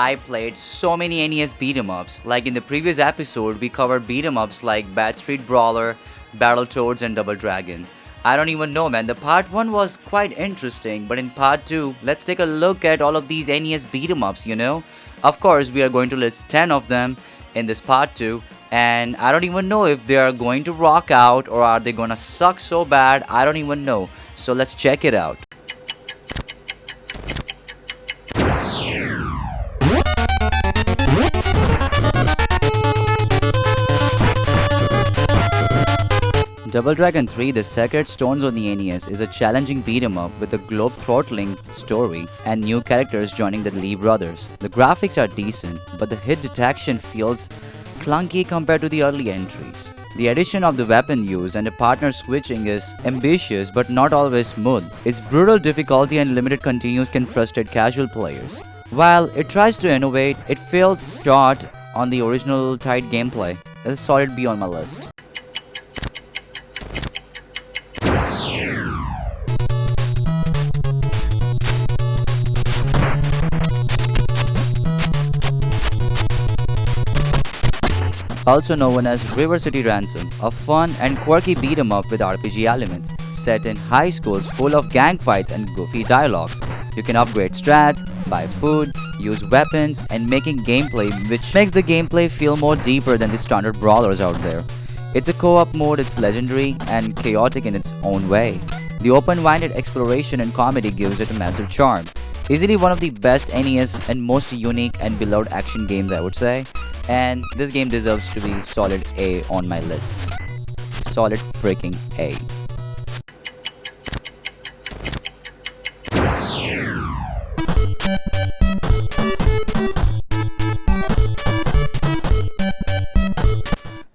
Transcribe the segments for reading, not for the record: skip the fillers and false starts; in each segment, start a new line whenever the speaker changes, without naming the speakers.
I played so many NES beat 'em ups. Like in the previous episode, we covered beat 'em ups like Bad Street Brawler, Battletoads, and Double Dragon. I don't even know, man. The part 1 was quite interesting, but in part 2, let's take a look at all of these NES beat 'em ups. Of course, we are going to list 10 of them in this part 2, and I don't even know if they are going to rock out or are they gonna suck so bad. I don't even know. So let's check it out. Double Dragon 3 The Sacred Stones on the NES is a challenging beat 'em up with a globe-throttling story and new characters joining the Lee brothers. The graphics are decent, but the hit detection feels clunky compared to the early entries. The addition of the weapon use and the partner switching is ambitious but not always smooth. Its brutal difficulty and limited continues can frustrate casual players. While it tries to innovate, it falls short on the original tight gameplay. It's a solid B on my list. Also known as River City Ransom, a fun and quirky beat 'em up with RPG elements, set in high schools full of gang fights and goofy dialogues. You can upgrade strats, buy food, use weapons, and making gameplay which makes the gameplay feel more deeper than the standard brawlers out there. It's a co-op mode, it's legendary and chaotic in its own way. The open-minded exploration and comedy gives it a massive charm. Easily one of the best NES and most unique and beloved action games, I would say. And this game deserves to be solid A on my list. Solid freaking A.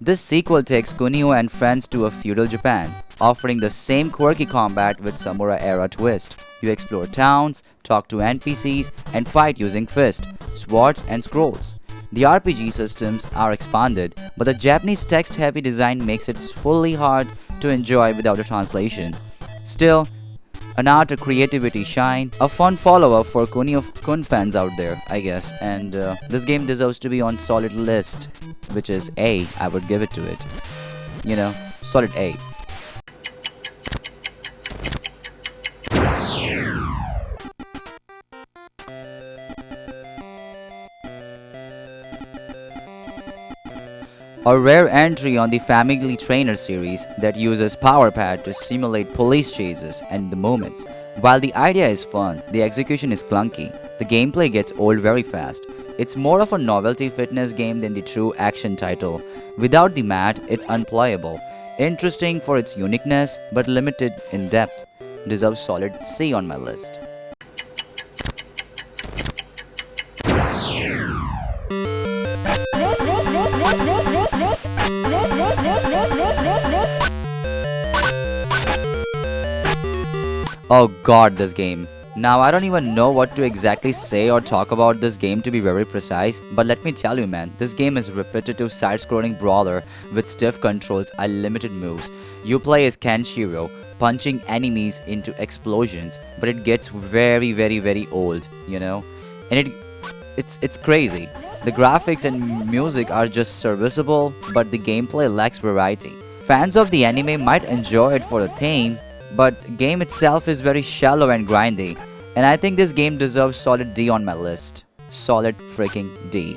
This sequel takes Kunio and friends to a feudal Japan, offering the same quirky combat with samurai-era twist. You explore towns, talk to NPCs, and fight using fists, swords, and scrolls. The RPG systems are expanded, but the Japanese text-heavy design makes it fully hard to enjoy without a translation. Still, an art of creativity shine, a fun follow-up for Kunio-kun fans out there, I guess, and this game deserves to be on solid list, which is A. I would give it to it. Solid A. A rare entry on the Family Trainer series that uses Power Pad to simulate police chases and the movements. While the idea is fun, the execution is clunky. The gameplay gets old very fast. It's more of a novelty fitness game than the true action title. Without the mat, it's unplayable. Interesting for its uniqueness, but limited in depth. Deserves solid C on my list. Oh god, this game. Now I don't even know what to exactly say or talk about this game to be very precise, but let me tell you man, this game is a repetitive side-scrolling brawler with stiff controls and limited moves. You play as Kenshiro, punching enemies into explosions, but it gets very old, and it's crazy. The graphics and music are just serviceable, but the gameplay lacks variety. Fans of the anime might enjoy it for the theme, but game itself is very shallow and grindy, and I think this game deserves solid D on my list. Solid freaking D.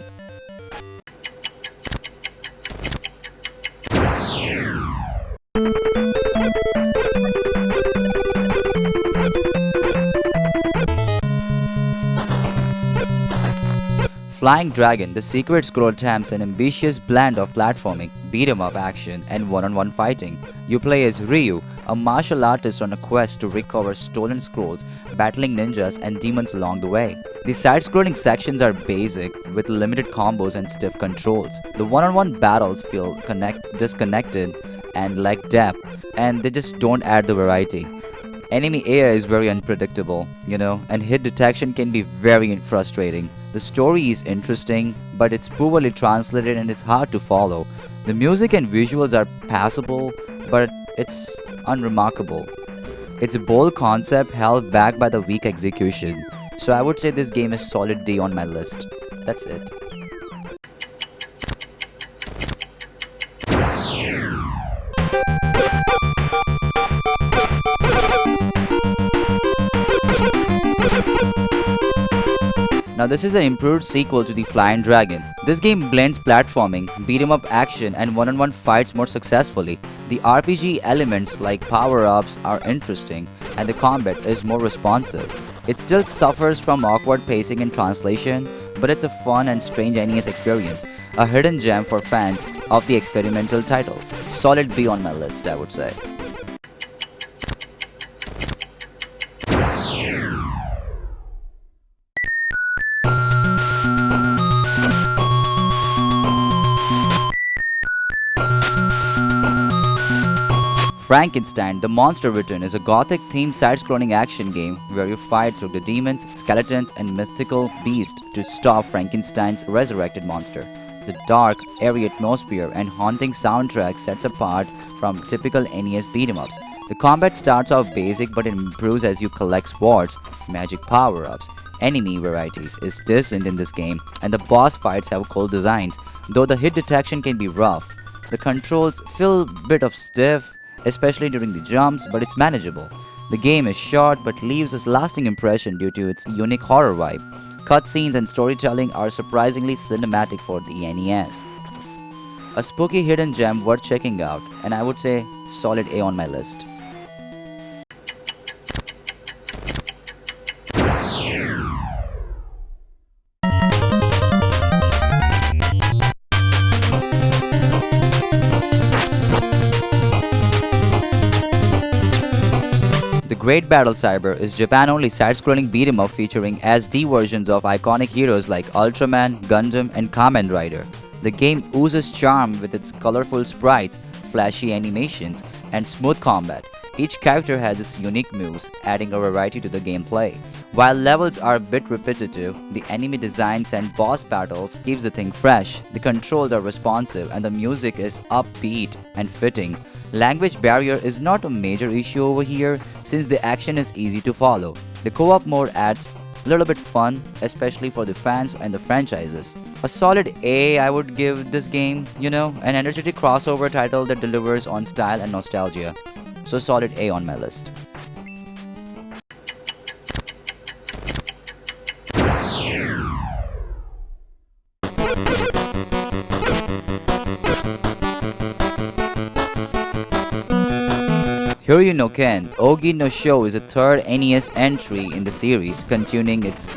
Flying Dragon, the Secret Scroll attempts an ambitious blend of platforming, beat-em-up action, and one-on-one fighting. You play as Hiryu, a martial artist on a quest to recover stolen scrolls, battling ninjas and demons along the way. The side-scrolling sections are basic, with limited combos and stiff controls. The one-on-one battles feel disconnected and lack depth, and they just don't add the variety. Enemy AI is very unpredictable, and hit detection can be very frustrating. The story is interesting, but it's poorly translated and it's hard to follow. The music and visuals are passable, but it's unremarkable. It's a bold concept held back by the weak execution. So I would say this game is solid D on my list. That's it. Now this is an improved sequel to the Flying Dragon. This game blends platforming, beat-em-up action and one-on-one fights more successfully. The RPG elements like power-ups are interesting and the combat is more responsive. It still suffers from awkward pacing and translation, but it's a fun and strange NES experience. A hidden gem for fans of the experimental titles. Solid B on my list, I would say. Frankenstein, The Monster Return is a gothic-themed side-scrolling action game where you fight through the demons, skeletons, and mystical beasts to stop Frankenstein's resurrected monster. The dark, airy atmosphere and haunting soundtrack sets apart from typical NES beat-em-ups. The combat starts off basic but it improves as you collect swords, magic power-ups. Enemy varieties is decent in this game, and the boss fights have cool designs, though the hit detection can be rough. The controls feel a bit of stiff, especially during the jumps, but it's manageable. The game is short but leaves a lasting impression due to its unique horror vibe. Cutscenes and storytelling are surprisingly cinematic for the NES. A spooky hidden gem worth checking out, and I would say solid A on my list. Great Battle Cyber is Japan-only side-scrolling beat-em-up featuring SD versions of iconic heroes like Ultraman, Gundam, and Kamen Rider. The game oozes charm with its colorful sprites, flashy animations, and smooth combat. Each character has its unique moves, adding a variety to the gameplay. While levels are a bit repetitive, the enemy designs and boss battles keeps the thing fresh. The controls are responsive and the music is upbeat and fitting. Language barrier is not a major issue over here since the action is easy to follow. The co-op mode adds a little bit fun, especially for the fans and the franchises. A solid A I would give this game, an energetic crossover title that delivers on style and nostalgia. So solid A on my list. Hiryu no Ken, Ogi no Sho is a third NES entry in the series, continuing its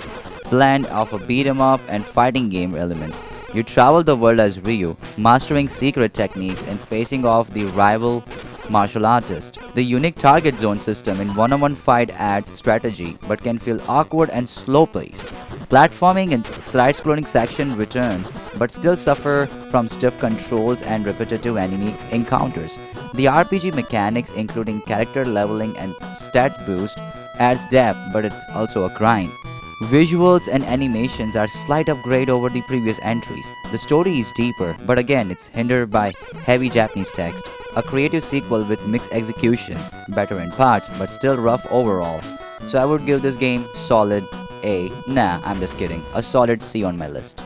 blend of a beat-em-up and fighting game elements. You travel the world as Ryu, mastering secret techniques and facing off the rival martial artist. The unique target zone system in one-on-one fight adds strategy, but can feel awkward and slow-paced. Platforming and side-scrolling section returns, but still suffer from stiff controls and repetitive enemy encounters. The RPG mechanics, including character leveling and stat boost, adds depth, but it's also a grind. Visuals and animations are slight upgrade over the previous entries. The story is deeper, but again it's hindered by heavy Japanese text. A creative sequel with mixed execution, better in parts, but still rough overall. So I would give this game solid A. Nah, I'm just kidding. A solid C on my list.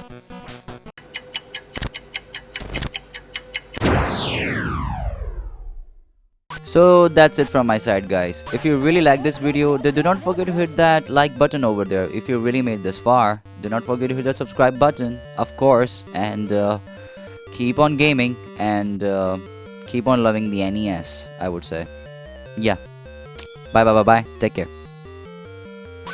So that's it from my side, guys. If you really like this video, then do not forget to hit that like button over there. If you really made this far, do not forget to hit that subscribe button, of course, and keep on gaming and keep on loving the NES, I would say. Yeah. Bye bye bye bye. Take care.